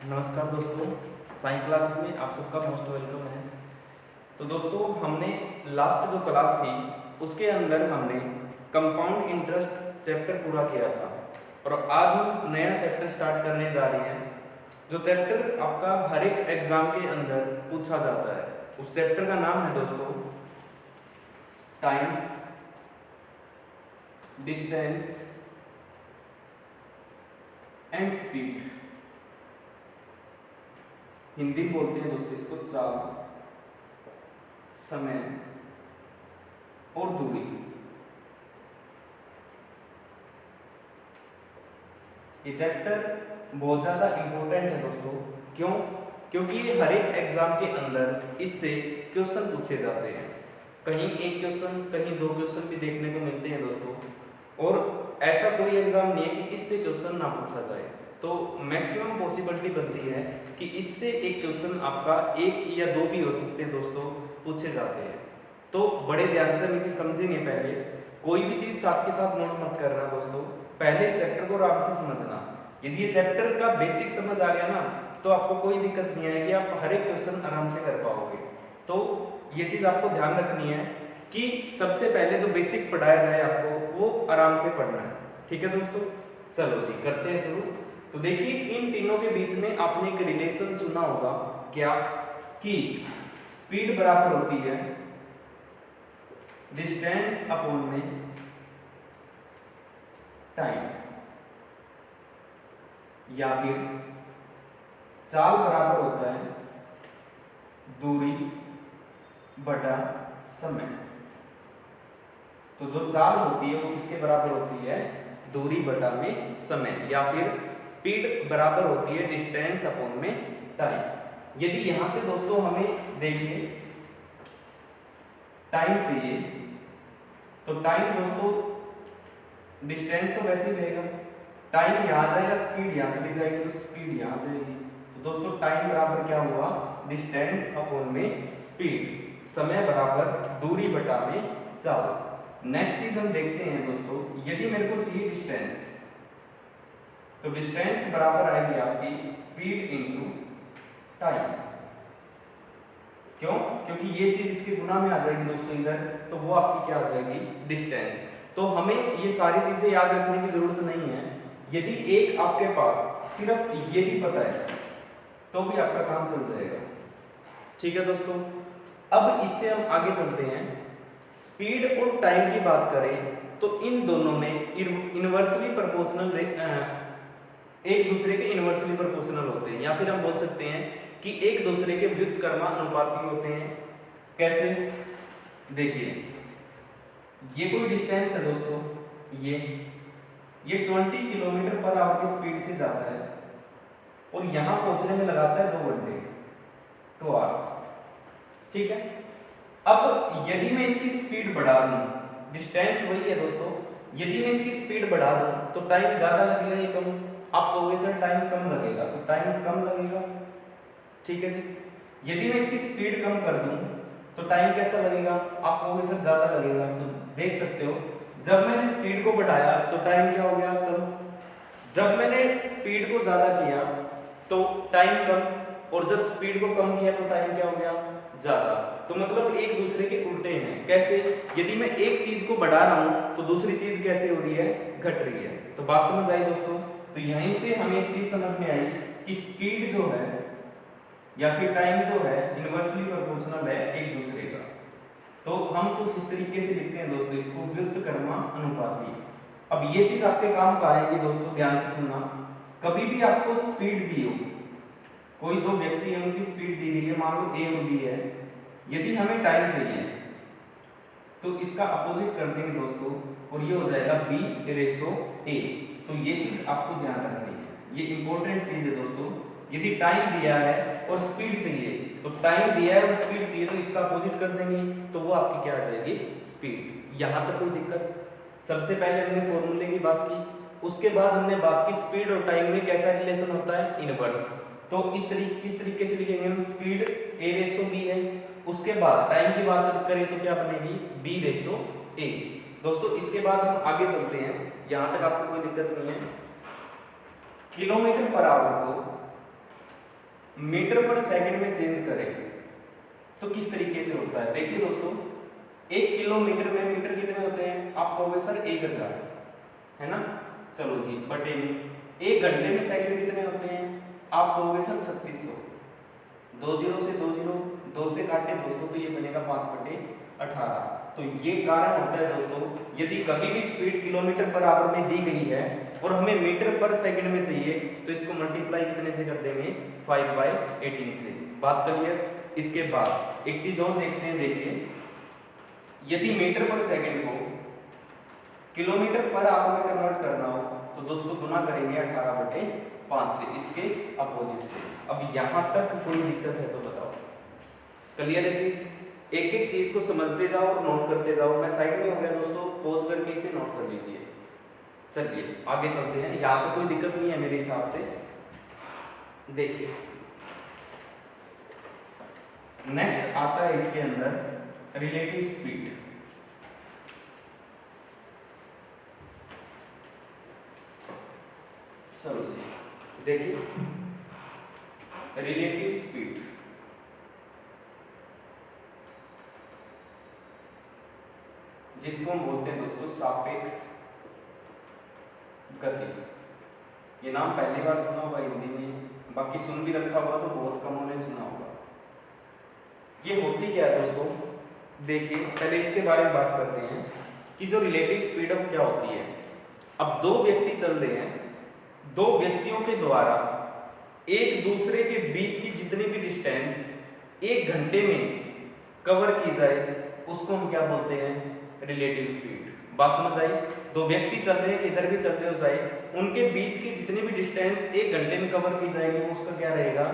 नमस्कार दोस्तों, science classes में आप सबका मोस्ट वेलकम है। तो दोस्तों, हमने लास्ट जो क्लास थी उसके अंदर हमने कंपाउंड इंटरेस्ट चैप्टर पूरा किया था और आज हम नया चैप्टर स्टार्ट करने जा रहे हैं। जो चैप्टर आपका हर एक एग्जाम के अंदर पूछा जाता है, उस चैप्टर का नाम है दोस्तों time, distance and speed. Hindi बोलते हैं दोस्तों इसको चाल, समय और दूरी। ये चैप्टर बहुत ज़्यादा इम्पोर्टेंट है दोस्तों। क्यों? क्योंकि ये हर एक एग्जाम के अंदर इससे क्वेश्चन पूछे जाते हैं। कहीं एक क्वेश्चन, कहीं दो क्वेश्चन भी देखने को मिलते हैं दोस्तों। और ऐसा कोई एग्जाम नहीं है कि इससे क्वेश्चन ना पूछा जाए। तो मैक्सिमम पॉसिबिलिटी बनती है कि इससे एक क्वेश्चन आपका एक या दो भी हो सकते हैं दोस्तों, पूछे जाते हैं। तो बड़े ध्यान से हम इसे समझेंगे। पहले कोई भी चीज़ आपके साथ नोट मत करना दोस्तों, पहले इस चैप्टर को आराम से समझना। यदि ये चैप्टर का बेसिक समझ आ गया ना, तो आपको कोई दिक्कत नहीं आएगी, आप हर एक क्वेश्चन आराम से कर पाओगे। तो ये चीज़ आपको ध्यान रखनी है कि सबसे पहले जो बेसिक पढ़ाया जाए आपको, वो आराम से पढ़ना है। ठीक है दोस्तों, चलो जी करते हैं शुरू। तो देखिए, इन तीनों के बीच में आपने एक रिलेशन सुना होगा, क्या? कि स्पीड बराबर होती है डिस्टेंस अपॉन में टाइम, या फिर चाल बराबर होता है दूरी बटा समय। तो जो चाल होती है वो किसके बराबर होती है? दूरी बटा में समय, या फिर स्पीड बराबर होती है डिस्टेंस अपॉन में टाइम। यदि यहां से दोस्तों हमें देखिए टाइम चाहिए, तो टाइम दोस्तों डिस्टेंस तो वैसे ही रहेगा, टाइम यहां जाएगा, स्पीड यहां चली जाएगी, तो स्पीड यहां जाएगी। तो दोस्तों टाइम बराबर क्या हुआ? डिस्टेंस अपॉन में स्पीड, समय बराबर दूरी बटा में चाल। नेक्स्ट चीज हम देखते हैं दोस्तों, यदि मेरे को चाहिए डिस्टेंस, तो डिस्टेंस बराबर आएगी आपकी स्पीड इनटू टाइम। क्यों? क्योंकि ये चीज इसके गुना में आ जाएगी दोस्तों इधर, तो वो आपकी क्या आ जाएगी? डिस्टेंस। तो हमें ये सारी चीजें याद रखने की जरूरत नहीं है। यदि एक आपके पास सिर्फ ये भी पता है तो भी आपका काम चल जाएगा। ठीक है दोस्तों, अब इससे हम आगे चलते हैं। स्पीड और टाइम की बात करें तो इन दोनों में इनवर्सली प्रोपोर्शनल, एक दूसरे के इनवर्सली प्रोपोर्शनल होते हैं, या फिर हम बोल सकते हैं कि एक दूसरे के व्युत्क्रमानुपाती होते हैं। कैसे? देखिए, ये कोई डिस्टेंस है दोस्तों, ये 20 किलोमीटर पर आवर की स्पीड से जाता है और यहां पहुंचने में लगाता है 2 घंटे, 2 आवर्स। ठीक है, अब यदि मैं इसकी स्पीड बढ़ा दूं, डिस्टेंस वही है दोस्तों, यदि मैं इसकी स्पीड बढ़ा दूं तो टाइम ज्यादा लगेगा या कम? आप कहोगे सर टाइम कम लगेगा, तो टाइम कम लगेगा। ठीक है जी। यदि मैं इसकी स्पीड कम कर दूं तो टाइम कैसा लगेगा? आप कहोगे सर ज्यादा लगेगा। तो देख सकते हो, जब मैंने स्पीड को बढ़ाया तो टाइम क्या हो गया? कम। जब मैंने स्पीड को ज्यादा किया तो टाइम कम, और जब स्पीड को कम किया तो टाइम क्या हो गया? ज्यादा। तो मतलब एक दूसरे के उल्टे हैं। कैसे? यदि मैं एक चीज को बढ़ा रहा हूं तो दूसरी चीज कैसे हो रही है? घट रही है। तो बात समझ आई दोस्तों? तो यहीं से हमें एक चीज समझ में आई कि स्पीड जो है या फिर टाइम जो है इनवर्सली प्रोपोर्शनल है एक दूसरे का। तो हम कुछ इस तरीके से लिखते हैं दोस्तों इसको, व्युत्क्रमानुपाती। अब ये चीज आपके काम का आएगी दोस्तों, ध्यान से सुनना। कभी भी आपको स्पीड दी हो, कोई दो व्यक्ति है उनकी स्पीड दी गई है, मान लो ए और बी है, यदि हमें टाइम चाहिए तो इसका अपोजिट कर देंगे दोस्तों, और ये हो जाएगा बी रेशो ए। तो ये चीज आपको ध्यान रखनी है, ये इंपॉर्टेंट चीज है दोस्तों। यदि टाइम दिया है और स्पीड चाहिए, तो टाइम दिया है और स्पीड चाहिए तो इसका अपोजिट कर देंगे, तो वो आपकी क्या आ जाएगी? स्पीड। यहां तक कोई दिक्कत? सबसे पहले हमने फॉर्मूले की बात की, उसके बाद हमने बात की स्पीड और टाइम में कैसा रिलेशन होता है? इनवर्स। तो किस तरीके से लिखेंगे हम? स्पीड ए रेशो बी है, उसके बाद टाइम की बात करें तो क्या बनेगी? B ratio A. दोस्तों इसके बाद हम आगे चलते हैं, यहां तक आपको कोई दिक्कत नहीं है। किलोमीटर पर आवर को मीटर पर सेकंड में चेंज करें तो किस तरीके से होता है। देखिए दोस्तों, 1 किलोमीटर में मीटर कितने होते हैं, आप कहोगे सर 1000, है ना। चलो जी, बटे में 1 घंटे में सेकंड कितने होते हैं, आप कहोगे सर 3600। 2 जीरो से 2 जीरो, 2 से काटे दोस्तों तो ये बनेगा 5/18। तो ये कारण होता है दोस्तों, यदि कभी भी स्पीड किलोमीटर पर आवर में दी गई है और हमें मीटर पर सेकंड में चाहिए तो इसको मल्टीप्लाई कितने से कर देंगे, 5/18 से। बात क्लियर। इसके बाद एक चीज और देखते हैं। देखिए, यदि मीटर पर सेकंड को किलोमीटर पर आवर में कन्वर्ट करना हो तो दोस्तों गुना करेंगे 18/5 से, इसके अपोजिट से। अब यहां तक कोई दिक्कत है तो बताओ। क्लियर है चीज। एक एक चीज को समझते जाओ और नोट करते जाओ। मैं साइड में हो गया दोस्तों, पॉज करके इसे नोट कर लीजिए। चलिए आगे चलते हैं। यहां तो कोई दिक्कत नहीं है मेरे हिसाब से। देखिए नेक्स्ट आता है इसके अंदर रिलेटिव स्पीड। चलो देखिए, रिलेटिव स्पीड जिसको हम बोलते हैं दोस्तों सापेक्ष गति। ये नाम पहली बार सुना होगा हिंदी में, बाकी सुन भी रखा होगा तो बहुत कम ने सुना होगा। ये होती क्या है दोस्तों, देखिए पहले इसके बारे में बात करते हैं कि जो रिलेटिव स्पीड अब क्या होती है। अब 2 व्यक्ति चल रहे हैं, 2 व्यक्तियों के द्वारा एक दूसरे के बीच की जितनी भी डिस्टेंस 1 घंटे में कवर की जाए उसको हम क्या बोलते हैं, रिलेटिव स्पीड। बात समझ आई। 2 व्यक्ति चल रहे हैं, किधर भी चल रहे हो जाए, उनके बीच की जितनी भी डिस्टेंस 1 घंटे में कवर की जाएगी वो उसका क्या रहेगा,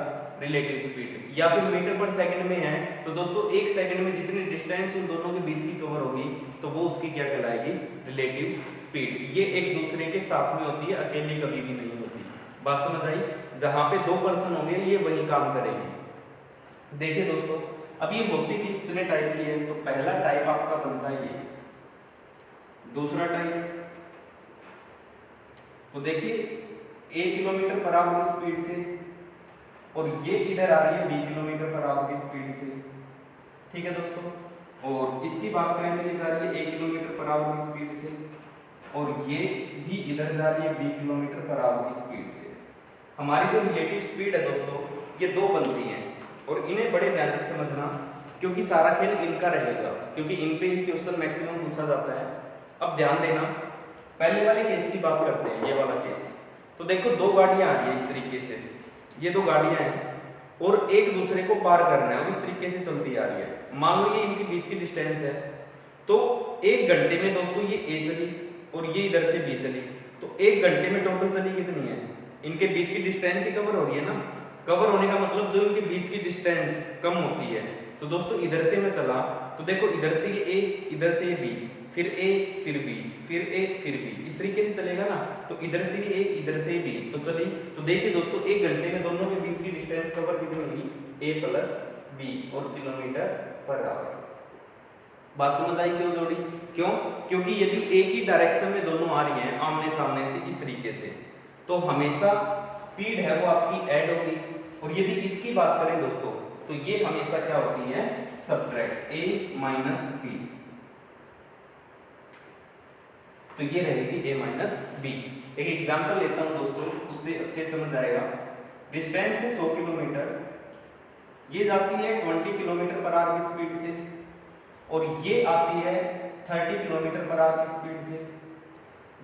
रिलेटिव स्पीड। या फिर मीटर पर सेकंड में है तो दोस्तों 1 सेकंड में जितनी डिस्टेंस उन दोनों के बीच की कवर होगी तो वो उसकी क्या कहलाएगी, रिलेटिव स्पीड। ये एक दूसरे के साथ में होती है, अकेली कभी भी नहीं होती। बात समझ आई। जहां पे 2 पर्सन होंगे ये वही काम करेंगे। देखिए दोस्तों, अब ये होती कितने टाइप की है, तो पहला टाइप आपका बनता है ये, दूसरा टाइप तो देखिए 1 किलोमीटर पर आवर की स्पीड से, और ये इधर आ रही है 20 किलोमीटर पर आवर की स्पीड से। ठीक है दोस्तों, और इसकी बात करें तो ये जा रही है 1 किलोमीटर पर आवर की स्पीड से, और ये भी इधर जा रही है 20 किलोमीटर पर आवर की स्पीड से। हमारी जो रिलेटिव स्पीड है दोस्तों ये 2 बनती हैं, और इन्हें बड़े ध्यान से समझना क्योंकि सारा खेल इनका रहेगा, क्योंकि इन पे ही क्वेश्चन मैक्सिमम पूछा जाता है। अब ध्यान देना, पहले वाले केस की बात करते हैं, ये वाला केस। तो देखो 2 गाड़ियां आ रही है इस तरीके से, ये 2 गाड़ियां हैं और एक दूसरे को पार करना है और इस तरीके से चलती आ रही है। मान लो ये इनके बीच की डिस्टेंस है, तो 1 घंटे में दोस्तों ये ए चली और ये इधर से बी चली, तो 1 घंटे में टोटल चली कितनी है, इनके बीच की डिस्टेंस ही कवर हो रही है ना। कवर होने का मतलब जो इनके बीच की डिस्टेंस कम होती है। तो दोस्तों इधर से मैं चला तो देखो इधर से ये ए, इधर से ये बी, फिर ए फिर बी, फिर ए फिर बी, इस तरीके से चलेगा ना। तो इधर से ए, इधर से बी, तो चलिए तो देखिए दोस्तों 1 घंटे में दोनों के बीच की डिस्टेंस कवर कितनी हुई, ए प्लस बी और किलोमीटर पर आवर। बात समझ आई क्यों जोड़ी, क्यों, क्योंकि यदि एक ही डायरेक्शन में दोनों आ रही हैं आमने सामने से इस तरीके से, तो हमेशा स्पीड है वो आपकी ऐड होगी। और यदि इसकी बात करें दोस्तों तो ये हमेशा क्या होती है, सबट्रैक्ट, ए माइनस बी, तो ये रहेगी a माइनस बी। एक एग्जांपल लेता हूं दोस्तों, उससे अच्छे समझ आएगा। डिस्टेंस है 100 किलोमीटर, ये जाती है 20 किलोमीटर पर आवर की स्पीड से, और ये आती है 30 किलोमीटर पर आवर की स्पीड से।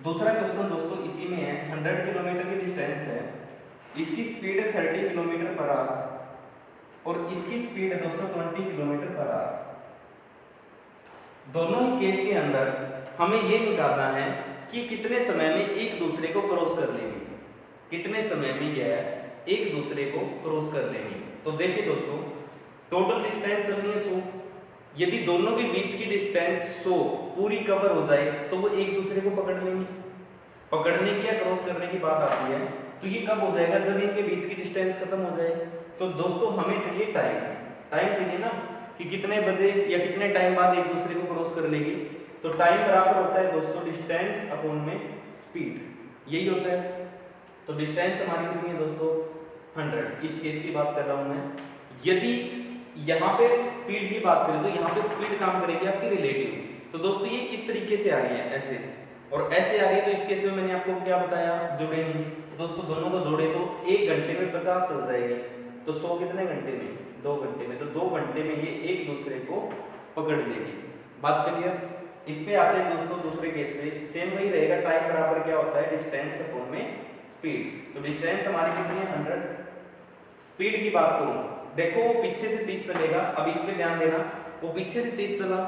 दूसरा क्वेश्चन दोस्तों इसी में है, 100 किलोमीटर की डिस्टेंस है, इसकी स्पीड है 30 किलोमीटर पर आवर और इसकी स्पीड है दोस्तों 20 किलोमीटर पर आवर। दोनों ही केस के अंदर हमें ये निकालना है कि कितने समय में एक दूसरे को क्रॉस कर लेंगे, कितने समय में यह एक दूसरे को क्रॉस कर लेंगे। तो देखिए दोस्तों टोटल डिस्टेंस चलनी है 100, यदि दोनों के बीच की डिस्टेंस 100 पूरी कवर हो जाए तो वो एक दूसरे को पकड़ लेंगे। पकड़ने की या क्रॉस करने की बात आती है तो ये कब हो जाएगा, जब इनके बीच की डिस्टेंस खत्म हो जाए। तो दोस्तों हमें चाहिए टाइम, टाइम चाहिए ना कि कितने बजे या कितने टाइम बाद एक दूसरे को क्रॉस कर लेगी। तो टाइम बराबर होता है दोस्तों डिस्टेंस अपॉन में स्पीड, यही होता है। तो डिस्टेंस हमारी कितनी है दोस्तों 100, इस केस की बात कर रहा हूं मैं। यदि यहाँ पे स्पीड की बात करें तो यहाँ पे स्पीड काम करेगी आपकी रिलेटिव। तो दोस्तों ये इस तरीके से आ रही है ऐसे और ऐसे आ रही है, तो इस केस में मैंने आपको क्या बताया, जोड़े नहीं। तो दोस्तों दोनों को जोड़े तो 1 घंटे में 50 चल जाएगी, तो 100 कितने घंटे में, 2 घंटे में। तो 2 घंटे में ये एक दूसरे को पकड़ लेगी। बात क्लियर। इस पे आते हैं दोस्तों दूसरे केस में, सेम वही रहेगा, टाइम बराबर क्या होता है, डिस्टेंस अपॉन में स्पीड। तो डिस्टेंस हमारी कितनी है 100, स्पीड की बात करूं, देखो वो पीछे से 30 चलेगा, अब इस पे ध्यान देना, वो पीछे से 30 चला,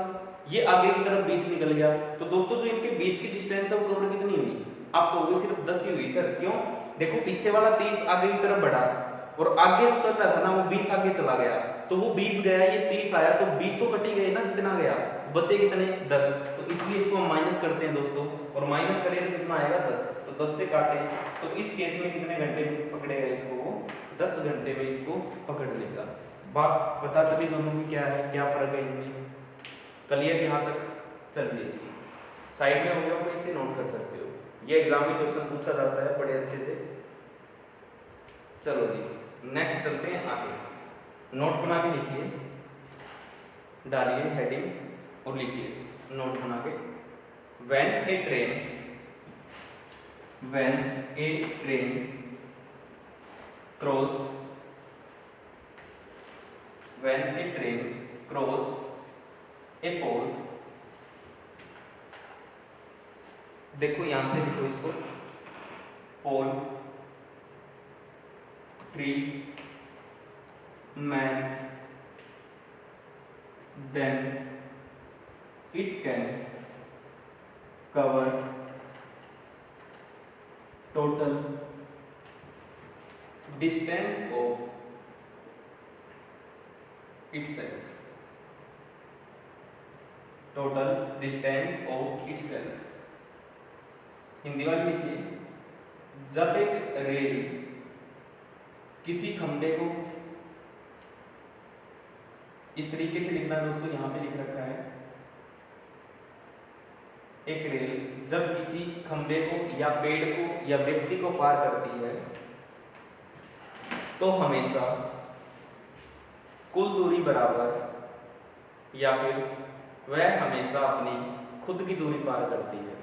ये आगे की तरफ 20 निकल गया। तो दोस्तों जो इनके बीच की डिस्टेंस है वो कवर कितनी हुई, आपको होगी सिर्फ 10 ही हुई। सर क्यों, देखो पीछे वाला 30 आगे की तरफ बढ़ा और आगे चल रहा था ना वो 20 आगे चला गया, तो वो 20 गया, ये 30 आया, तो 20 तो कटी गई ना, जितना गया बचे कितने 10। तो इसलिए इसको हम माइनस करते हैं दोस्तों, और माइनस करें तो कितना आएगा 10, तो 10 से काटे तो इस केस में कितने घंटे में पकड़ेगा इसको, वो 10 घंटे में इसको पकड़ लेगा। बात पता चली दोनों की क्या है, क्या फर्क है इनमें। क्लियर यहाँ तक। चलिए साइड में हो गया, वो इसे नोट कर सकते हो, ये एग्जाम में क्वेश्चन पूछा जाता है बड़े अच्छे से। चलो जी नेक्स्ट चलते हैं आगे, नोट बना के लिखिए, डालिए हेडिंग और लिखिए नोट बना के, when a train cross a pole, देखो यहां से लिखो इसको, pole, tree, man, then it can cover total distance of itself, total distance of itself। Hindi वाली लिखिए, जब एक रेल किसी खंभे को, इस तरीके से लिखना है दोस्तों, यहां पे लिख रखा है, एक रेल जब किसी खंभे को या पेड़ को या व्यक्ति को पार करती है तो हमेशा कुल दूरी बराबर या फिर वह हमेशा अपनी खुद की दूरी पार करती है,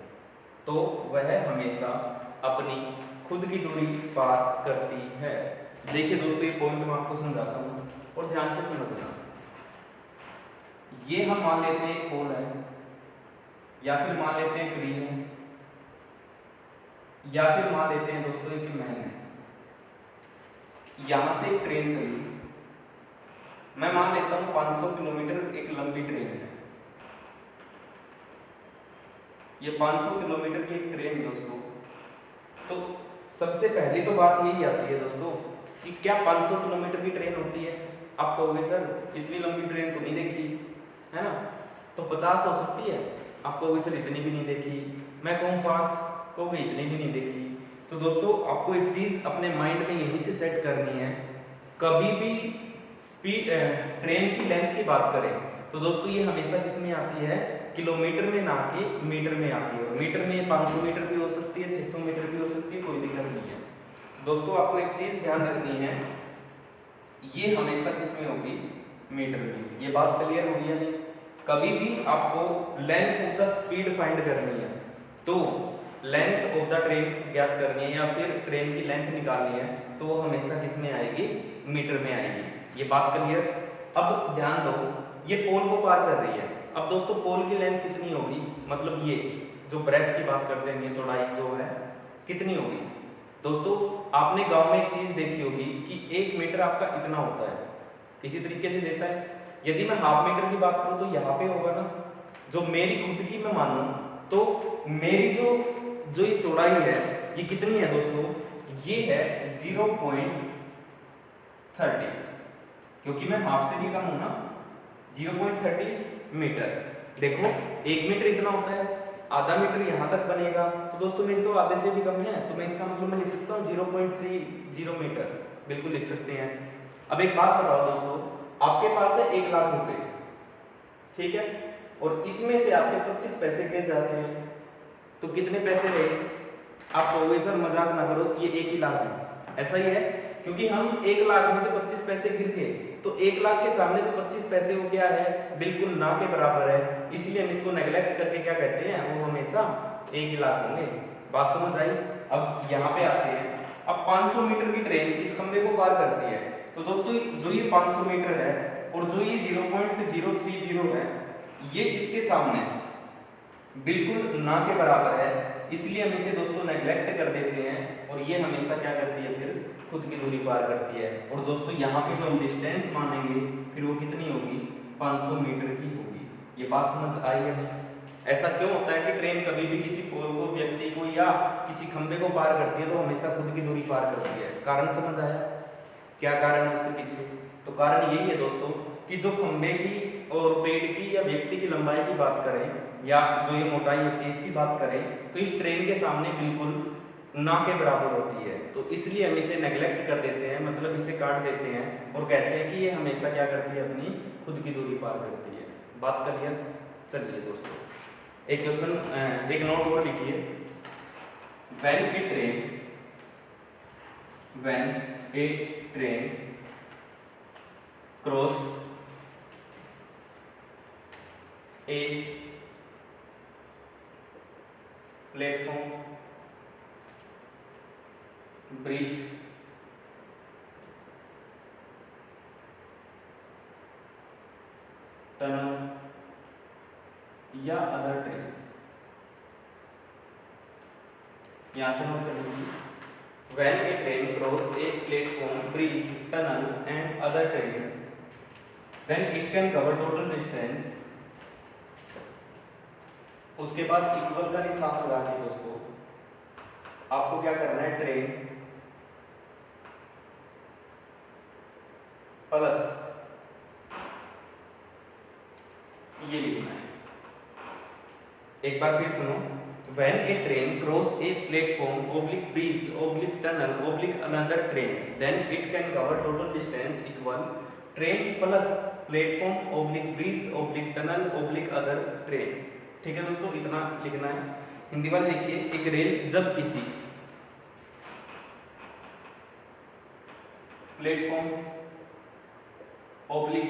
तो वह हमेशा अपनी खुद की दूरी पार करती है। देखिए दोस्तों ये पॉइंट मैं आपको समझाता हूँ और ध्यान से समझना। ये हम मान लेते हैं पोल है, या फिर मान लेते हैं ट्री है, या फिर मान लेते हैं दोस्तों एक मैन है। यहां से एक ट्रेन चली, मैं मान लेता हूं 500 किलोमीटर एक लंबी ट्रेन है, ये 500 किलोमीटर की एक ट्रेन दोस्तों। तो सबसे पहली तो बात यही आती है दोस्तों कि क्या 500 किलोमीटर की ट्रेन होती है। आप कहोगे सर इतनी लंबी ट्रेन तो नहीं देखी है ना, तो 50 हो सकती है। आप कहोगे सर इतनी भी नहीं देखी, मैं कहूँ 5, कहोगे इतनी भी नहीं देखी। तो दोस्तों आपको एक चीज़ अपने माइंड में यहीं से सेट करनी है, कभी भी स्पीड ट्रेन की लेंथ की बात करें तो दोस्तों ये हमेशा किस में आती है, किलोमीटर में, ना कि मीटर में आती है। और मीटर में 500 मीटर भी हो सकती है, 600 मीटर भी हो सकती है, कोई दिक्कत नहीं है। दोस्तों आपको एक चीज़ ध्यान रखनी है, ये हमेशा किस में होगी, मीटर में। ये बात क्लियर होगी या नहीं। कभी भी आपको length of the speed find करनी है तो लेंथ ऑफ द ट्रेन ज्ञात करनी है या फिर ट्रेन की लेंथ निकालनी है तो वो हमेशा किस में आएगी, मीटर में आएगी। ये बात क्लियर। अब ध्यान दो, ये पोल को पार कर रही है। अब दोस्तों पोल की लेंथ कितनी होगी, मतलब ये जो ब्रेथ की बात करते हैं, ये चौड़ाई जो है कितनी होगी। दोस्तों आपने गांव में एक चीज देखी होगी कि 1 मीटर आपका इतना होता है, इसी तरीके से देता है। यदि मैं हाफ मीटर की बात करूं तो यहाँ पे होगा ना, जो मेरी खुद की मैं मानूं तो मेरी जो ये चौड़ाई है ये कितनी है दोस्तों, ये है 0.30, क्योंकि मैं हाफ से भी कम हूं ना, 0.30 मीटर। देखो 1 मीटर इतना होता है, आधा मीटर यहाँ तक बनेगा, तो दोस्तों मेरी तो आधे से भी कम है, तो मैं इसका मतलब मैं लिख सकता हूँ 0.30 मीटर, बिल्कुल लिख सकते हैं। अब एक बात बताओ दोस्तों, आपके पास है 1 लाख रुपए, ठीक है, और इसमें से आपके 25 पैसे गिर जाते हैं तो कितने पैसे रहे। आप कहोगे सर मजाक ना करो, ये 1 ही लाख है। ऐसा ही है क्योंकि हम 1 लाख में से 25 पैसे गिर गए, तो 1 लाख के सामने जो 25 पैसे वो क्या है, बिल्कुल ना के बराबर है, इसलिए हम इसको नेग्लेक्ट करके क्या कहते हैं, वो हमेशा 1 ही लाख होंगे। बात समझ आई? अब यहाँ पे आते हैं, अब 500 मीटर की ट्रेन इस खंबे को पार करती है, तो दोस्तों जो ये 500 मीटर है और जो ये 0.030 है, ये इसके सामने बिल्कुल ना के बराबर है, इसलिए हम इसे दोस्तों नेग्लेक्ट कर देते हैं और ये हमेशा क्या करती है, फिर खुद की दूरी पार करती है। और दोस्तों यहाँ पे जो हम डिस्टेंस मानेंगे फिर वो कितनी होगी, 500 मीटर की होगी। ये बात समझ आई है? ऐसा क्यों होता है कि ट्रेन कभी भी किसी पोल को, व्यक्ति को या किसी खंबे को पार करती है तो हमेशा खुद की दूरी पार करती है? कारण समझ आया? क्या कारण है उसके पीछे? तो कारण यही है दोस्तों कि जो खंबे की और पेड़ की या व्यक्ति की लंबाई की बात करें या जो ये मोटाई होती है इसकी बात करें, तो इस ट्रेन के सामने बिल्कुल ना के बराबर होती है, तो इसलिए हम इसे नेग्लेक्ट कर देते हैं, मतलब इसे काट देते हैं और कहते हैं कि ये हमेशा क्या करती है, अपनी खुद की दूरी पार करती है। बात क्लियर? चलिए दोस्तों एक क्वेश्चन, एक नोट और लिखिए। When A train cross a platform, bridge, tunnel या अदर ट्रेन, यहां से नोट कर लीजिए। When a train crosses a platform, bridge, tunnel and other train, then it can cover total distance। उसके बाद इक्वल का निशान लगा के दोस्तों आपको क्या करना है, ट्रेन प्लस ये लिखना है। एक बार फिर सुनो। When a train crosses a platform, oblique bridge, oblique tunnel, oblique another train, then it can cover total distance equal train plus platform, oblique bridge, oblique tunnel, oblique other train। ठीक है दोस्तों, इतना लिखना है। हिंदी वाले लिखिए, एक रेल जब किसी प्लेटफॉर्म, ओब्लिक,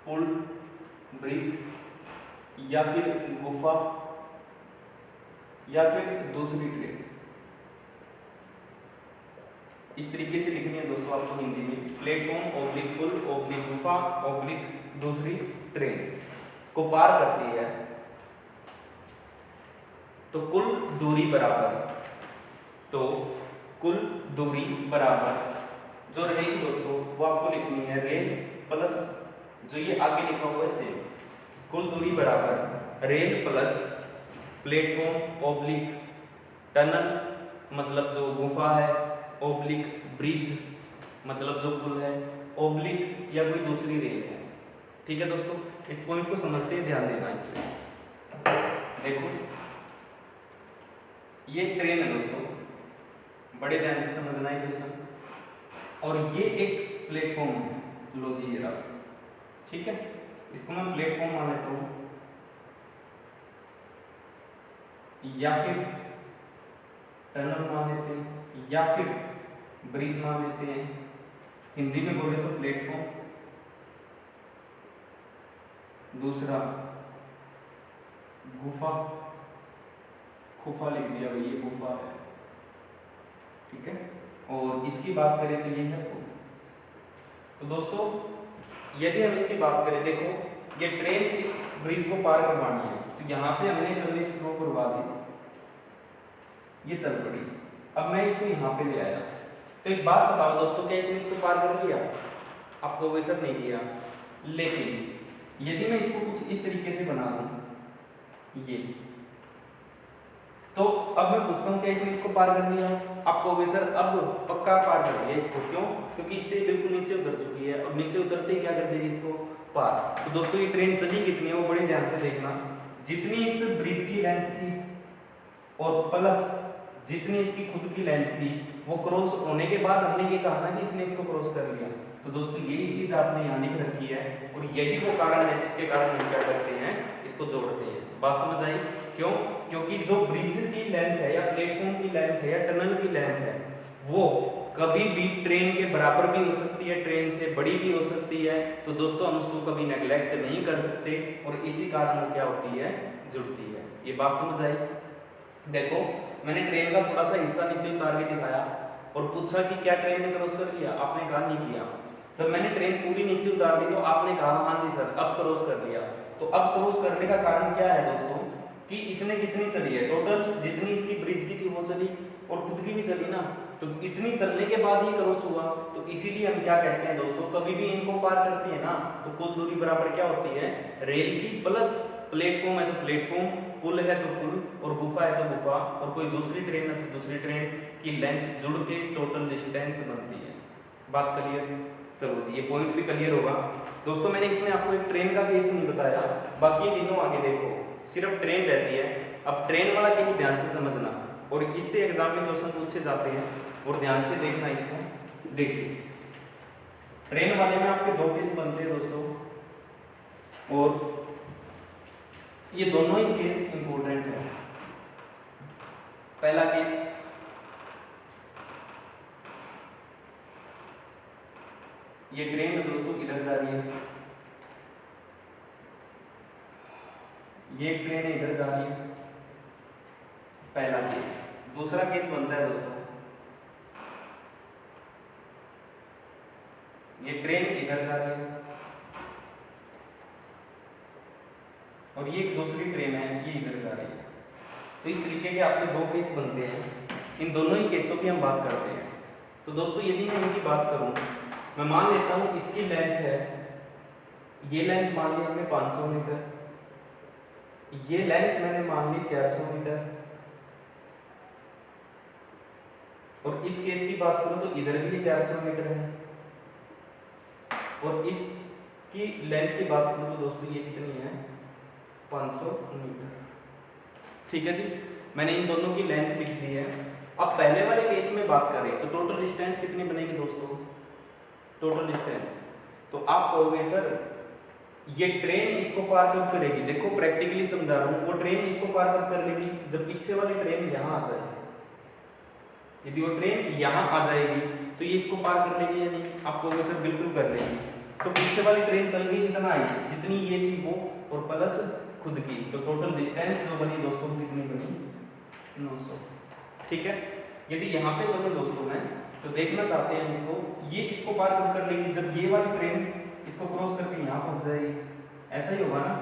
पुल, ब्रिज या फिर गुफा या फिर दूसरी ट्रेन, इस तरीके से लिखनी है दोस्तों आपको हिंदी में। प्लेटफॉर्म, ओब्लिक पुल, ओब्लिक गुफा, ओब्लिक दूसरी ट्रेन को पार करती है तो कुल दूरी बराबर जो रहेगी दोस्तों वो आपको लिखनी है रेल प्लस जो ये आगे लिखा हुआ है सेम। कुल दूरी बराबर rail plus platform, oblique tunnel मतलब जो गुफा है, ओब्लिक ब्रिज मतलब जो पुल है, ओब्लिक या कोई दूसरी रेल है। ठीक है दोस्तों, इस पॉइंट को समझते ही ध्यान देना। इसमें देखो ये ट्रेन है दोस्तों, बड़े ध्यान से समझना है क्वेश्चन, और ये एक प्लेटफॉर्म है, लो जी ये रहा। ठीक है, इसको मैं प्लेटफॉर्म मान लेता हूँ या फिर टनल मान लेते हैं या फिर ब्रिज मान लेते हैं। हिंदी में बोले तो प्लेटफॉर्म, दूसरा गुफा, खुफा लिख दिया भाई, ये गुफा है। ठीक है, और इसकी बात करें तो ये है पुल। तो दोस्तों यदि हम इसकी बात करें, देखो ये ट्रेन इस ब्रिज को पार करवानी है, तो यहाँ से हमने चलनी शुरू करवा दी, ये चल पड़ी। अब मैं इसको यहाँ पे ले आया, तो एक बात बताओ दोस्तों, क्या इसने इसको पार कर लिया? आपको वैसा नहीं किया। लेकिन यदि मैं इसको कुछ इस तरीके से बना दूं ये, तो अब मैं पूछता हूँ क्या इसने इसको पार कर लिया? आपको वैसा अब पक्का पार कर लिया इसको। क्यों? क्योंकि इससे बिल्कुल नीचे उतर चुकी है, अब नीचे उतरते ही क्या कर देगी इसको पार। तो दोस्तों ये ट्रेन चली कितनी है वो बड़े ध्यान से देखना, जितनी इस ब्रिज की लेंथ थी और प्लस जितनी इसकी खुद की लेंथ थी, वो क्रॉस होने के बाद हमने ये कहा ना कि इसने इसको क्रॉस कर लिया। तो दोस्तों यही चीज आपने यहाँ लिख रखी है और यही वो कारण है जिसके कारण हम क्या करते हैं, इसको जोड़ते हैं। बात समझ आई? क्यों? क्योंकि जो ब्रिज की लेंथ है या प्लेटफॉर्म की लेंथ है या टनल की लेंथ है वो कभी भी ट्रेन के बराबर भी हो सकती है, ट्रेन से बड़ी भी हो सकती है। तो दोस्तों हम उसको कभी नेग्लेक्ट नहीं कर सकते और इसी कारण वो क्या होती है, जुड़ती है। ये बात समझ आई? देखो मैंने ट्रेन का थोड़ा सा हिस्सा नीचे उतार के दिखाया और पूछा कि क्या ट्रेन ने क्रॉस कर लिया, आपने कहा नहीं किया। जब मैंने ट्रेन पूरी नीचे उतार दी तो आपने कहा हाँ जी सर अब क्रॉस कर लिया। तो अब क्रॉस करने का कारण क्या है दोस्तों कि इसने कितनी चली है, टोटल जितनी इसकी ब्रिज की थी वो चली और खुद की भी चली ना, तो इतनी चलने के बाद ही क्रॉस हुआ। तो इसीलिए हम क्या कहते हैं दोस्तों, कभी भी इनको पार करती है ना तो कुल दूरी बराबर क्या होती है, रेल की प्लस प्लेटफॉर्म है तो प्लेटफॉर्म, पुल है तो पुल और गुफा है तो गुफा और कोई दूसरी ट्रेन है तो दूसरी ट्रेन की लेंथ जुड़ के टोटल डिस्टेंस बनती है। बात क्लियर? चलो जी ये पॉइंट भी क्लियर होगा दोस्तों। मैंने इसमें आपको एक ट्रेन का केस नहीं बताया, बाकी तीनों आगे देखो सिर्फ ट्रेन रहती है। अब ट्रेन वाला केस ध्यान से समझना और इससे एग्जाम में क्वेश्चन पूछे जाते हैं और ध्यान से देखना इसको। देखिए ट्रेन वाले में आपके दो केस बनते हैं दोस्तों और ये दोनों ही केस इंपॉर्टेंट है। पहला केस, ये ट्रेन दोस्तों इधर जा रही है, ये ट्रेन इधर जा रही है, पहला केस। दूसरा केस बनता है दोस्तों, ये ट्रेन इधर जा रही है और ये एक दूसरी ट्रेन है ये इधर जा रही है। तो इस तरीके के आपके दो केस बनते हैं, इन दोनों ही केसों की हम बात करते हैं। तो दोस्तों यदि मैं इनकी बात करूं, मैं मान लेता हूं इसकी लेंथ है, ये लेंथ मान ली हमने 500 मीटर, ये लेंथ मैंने मान ली 400 मीटर और इस केस की बात करूं तो इधर भी 400 मीटर है और इसकी लेंथ की बात करूं तो दोस्तों ये कितनी है, 500 मीटर। ठीक है जी, मैंने इन दोनों की लेंथ लिख दी है। अब पहले वाले केस में बात करें तो टोटल डिस्टेंस कितनी बनेगी दोस्तों, टोटल डिस्टेंस तो आप कहोगे सर ये ट्रेन इसको पार कब करेगी। देखो प्रैक्टिकली समझा रहा हूँ, वो ट्रेन इसको पार कब कर लेगी, जब पीछे वाली ट्रेन यहाँ आ जाए। यदि वो ट्रेन यहाँ आ जाएगी तो ये इसको पार कर लेगी या नहीं, आप कहोगे सर बिल्कुल कर लेगी। तो पीछे वाली ट्रेन चल गई इतना आई जितनी ये थी वो और प्लस खुद की, तो टोटल डिस्टेंस जो बनी दोस्तों कितनी बनी, 900। ठीक है, यदि यहाँ पे चलो दोस्तों मैं तो देखना चाहते हैं इसको, ये इसको पार कब कर लेगी, जब ये वाली ट्रेन इसको क्रॉस करके यहाँ पहुँच जाएगी, ऐसा ही होगा ना।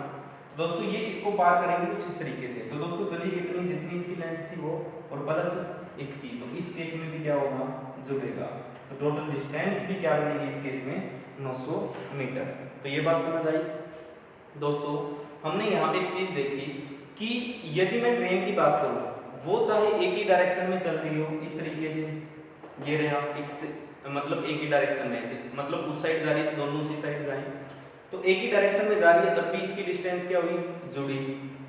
तो दोस्तों ये इसको पार करेंगे कुछ इस तरीके से, तो दोस्तों चलिए कितनी जितनी इसकी लेंथ थी वो और प्लस इसकी, तो इस केस में भी क्या होगा, जुड़ेगा। तो टोटल डिस्टेंस भी क्या बनेगी इस केस में, 900 मीटर। तो ये बात समझ आई दोस्तों। हमने यहाँ पे एक चीज देखी कि यदि मैं ट्रेन की बात करूँ, वो चाहे एक ही डायरेक्शन में चल रही हो इस तरीके से, ये रहा मतलब एक ही डायरेक्शन में, मतलब उस साइड जा रही है तो दोनों उसी साइड जाए, तो एक ही डायरेक्शन में जा रही है तब भी इसकी डिस्टेंस क्या हुई, जुड़ी।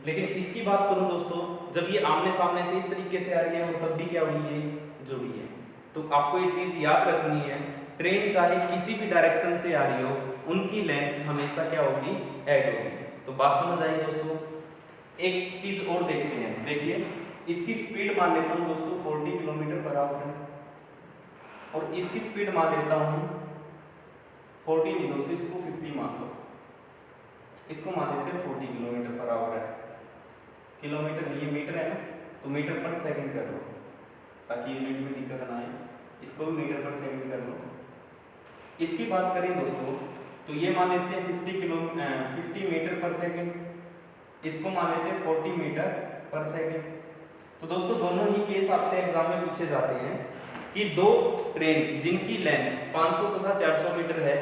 लेकिन इसकी बात करूं दोस्तों, जब ये आमने सामने से इस तरीके से आ रही है और तब भी क्या हुई है, जुड़ी है। तो आपको ये चीज याद रखनी है, ट्रेन चाहे किसी भी डायरेक्शन से आ रही हो उनकी लेंथ हमेशा क्या होगी, ऐड होगी। तो बात समझ आई दोस्तों। एक चीज और देखते हैं, देखिए इसकी स्पीड मान लेता हूँ दोस्तों 40 किलोमीटर पर आवर है और इसकी स्पीड मान लेता हूँ 40 नहीं दोस्तों, इसको 50 मान लो, इसको मान लेते हैं 40 किलोमीटर पर आवर है। किलोमीटर नहीं है मीटर है ना, तो मीटर पर सेकंड कर लो ताकि यूनिट में दिक्कत ना आए, इसको भी मीटर पर सेकंड कर लो। इसकी बात करें दोस्तों तो ये मान लेते हैं 50 मीटर पर सेकंड, इसको मान लेते हैं 40 मीटर पर सेकंड। तो दोस्तों दोनों ही केस आपसे एग्जाम में पूछे जाते हैं कि दो ट्रेन जिनकी लेंथ 500 तथा 400 मीटर है,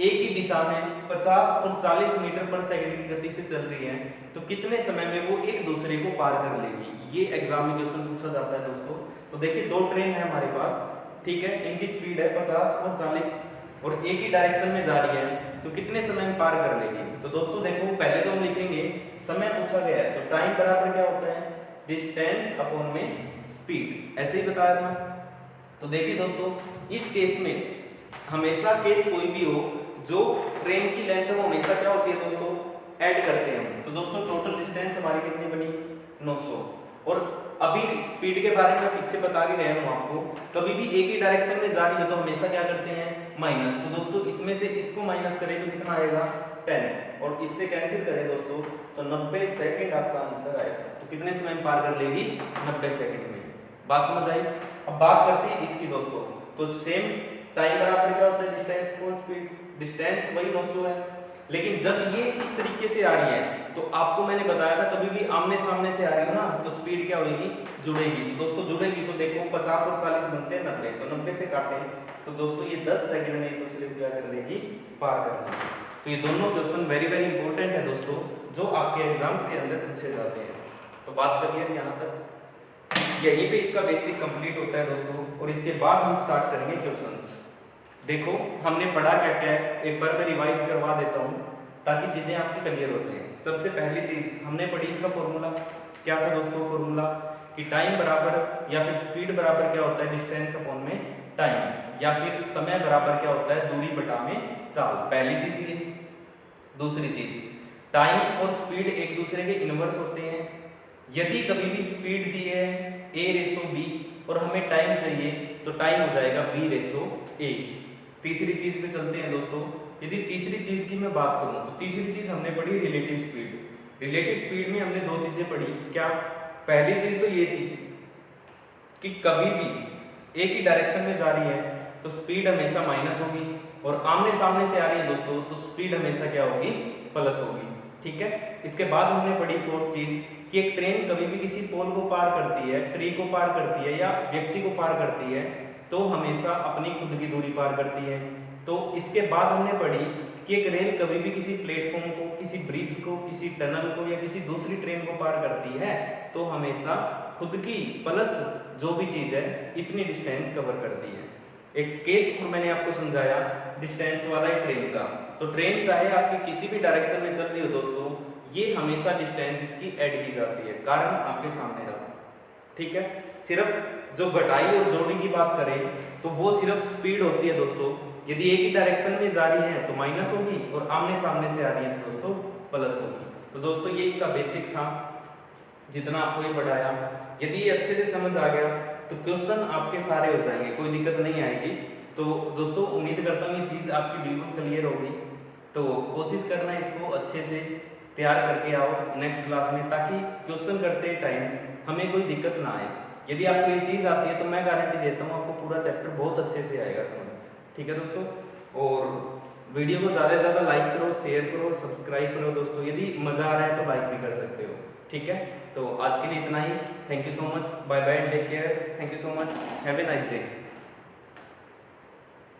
एक ही दिशा में 50 और 40 मीटर पर सेकंड की गति से चल रही है, तो कितने समय में वो एक दूसरे को पार कर लेगी। ये एग्जाम में क्वेश्चन पूछा जाता है दोस्तों। तो देखिए दो ट्रेन है हमारे पास, ठीक है, इनकी स्पीड है 50 और 40 और एक ही डायरेक्शन में जा रही है, तो कितने समय में पार कर लेगी। तो दोस्तों देखो पहले तो हम लिखेंगे समय पूछा गया है, तो टाइम बराबर क्या होता है, डिस्टेंस अपॉन में स्पीड, ऐसे ही बताया था। तो देखिए दोस्तों इस केस में हमेशा केस कोई भी हो, जो ट्रेन की लेंथ है वो हमेशा क्या होती है दोस्तों, ऐड करते हैं। तो दोस्तों टोटल डिस्टेंस हमारी कितनी बनी, 900 और अभी स्पीड के बारे में पीछे बता के गया हूँ आपको, कभी भी एक ही डायरेक्शन में जा रही है तो हमेशा क्या करते हैं, माइनस। तो दोस्तों इसमें से इसको माइनस करें तो कितना आएगा, 10, और इससे कैंसिल करें दोस्तों तो 90 सेकंड आपका आंसर आएगा। तो कितने समय में पार कर लेगी, 90 सेकंड में। बात समझ आई। अब बात करते हैं इसकी दोस्तों, तो सेम टाइम बराबर क्या होता है, डिस्टेंस कौन स्पीड, डिस्टेंस वही 900 है। लेकिन जब ये इस तरीके से आ रही है तो आपको मैंने बताया था कभी भी आमने सामने से आ रही हो ना तो स्पीड क्या होगी, जुड़ेगी। तो दोस्तों जुड़ेगी तो देखो 50 और 40 बनते हैं 90, तो 90 से काटें तो दोस्तों ये 10 सेकंड में एक दूसरे को क्या कर लेगी, पार कर लेगी। तो ये दोनों क्वेश्चन वेरी वेरी इंपॉर्टेंट है दोस्तों, जो आपके एग्जाम्स के अंदर पूछे जाते हैं। तो बात करिए यहाँ तक, यहीं पे इसका बेसिक कंप्लीट होता है दोस्तों, और इसके बाद हम स्टार्ट करेंगे क्वेश्चंस। देखो हमने पढ़ा क्या क्या है, एक बार मैं रिवाइज करवा देता हूँ ताकि चीजें आपकी क्लियर हो जाए। सबसे पहली चीज हमने पढ़ी, इसका फॉर्मूला क्या था दोस्तों, फॉर्मूला कि टाइम बराबर या फिर स्पीड बराबर क्या होता है, डिस्टेंस अपॉन में टाइम, या फिर समय बराबर क्या होता है, दूरी बटा में चाल। पहली चीज ये। दूसरी चीज, टाइम और स्पीड एक दूसरे के इनवर्स होते हैं। यदि कभी भी स्पीड दी है a/b और हमें टाइम चाहिए तो टाइम हो जाएगा b/a। तीसरी चीज पे चलते हैं दोस्तों। यदि तीसरी चीज की मैं बात करूं तो तीसरी चीज हमने पढ़ी रिलेटिव स्पीड। रिलेटिव स्पीड में हमने दो चीजें पढ़ी। क्या, पहली चीज तो ये थी कि कभी भी एक ही डायरेक्शन में जा रही है तो स्पीड हमेशा माइनस होगी, और आमने सामने से आ रही है दोस्तों तो स्पीड हमेशा क्या होगी, प्लस होगी। ठीक है। इसके बाद हमने पढ़ी फोर्थ चीज कि एक ट्रेन कभी भी किसी पोल को पार करती है, ट्री को पार करती है या व्यक्ति को पार करती है तो हमेशा अपनी खुद की दूरी पार करती है। तो इसके बाद हमने पढ़ी कि एक रेल कभी भी किसी प्लेटफॉर्म को, किसी ब्रिज को, किसी टनल को या किसी दूसरी ट्रेन को पार करती है तो हमेशा खुद की प्लस जो भी चीज है इतनी डिस्टेंस कवर करती है। एक केस मैंने आपको समझाया डिस्टेंस वाला है ट्रेन का। तो ट्रेन चाहे आपकी किसी भी डायरेक्शन में चल रही हो दोस्तों, ये हमेशा डिस्टेंस इसकी ऐड की जाती है, कारण आपके सामने रहा। ठीक है। सिर्फ जो घटाई और जोड़ी की बात करें तो वो सिर्फ स्पीड होती है दोस्तों। यदि एक ही डायरेक्शन में जा रही है तो माइनस होगी, और आमने सामने से आ रही है तो दोस्तों प्लस होगी। तो दोस्तों ये इसका बेसिक था, जितना आपको ये पढ़ाया। यदि ये अच्छे से समझ आ गया तो क्वेश्चन आपके सारे हो जाएंगे, कोई दिक्कत नहीं आएगी। तो दोस्तों उम्मीद करता हूँ ये चीज़ आपकी बिल्कुल क्लियर होगी। तो कोशिश करना इसको अच्छे से तैयार करके आओ नेक्स्ट क्लास में, ताकि क्वेश्चन करते टाइम हमें कोई दिक्कत ना आए। यदि आपको ये चीज़ आती है तो मैं गारंटी देता हूँ आपको पूरा चैप्टर बहुत अच्छे से आएगा समझ। ठीक है दोस्तों, और वीडियो को ज़्यादा से ज़्यादा लाइक करो, शेयर करो, सब्सक्राइब करो दोस्तों। यदि मज़ा आ रहा है तो लाइक भी कर सकते हो। ठीक है। तो आज के लिए इतना ही। Thank you so much, bye bye, take care, thank you so much, have a nice day.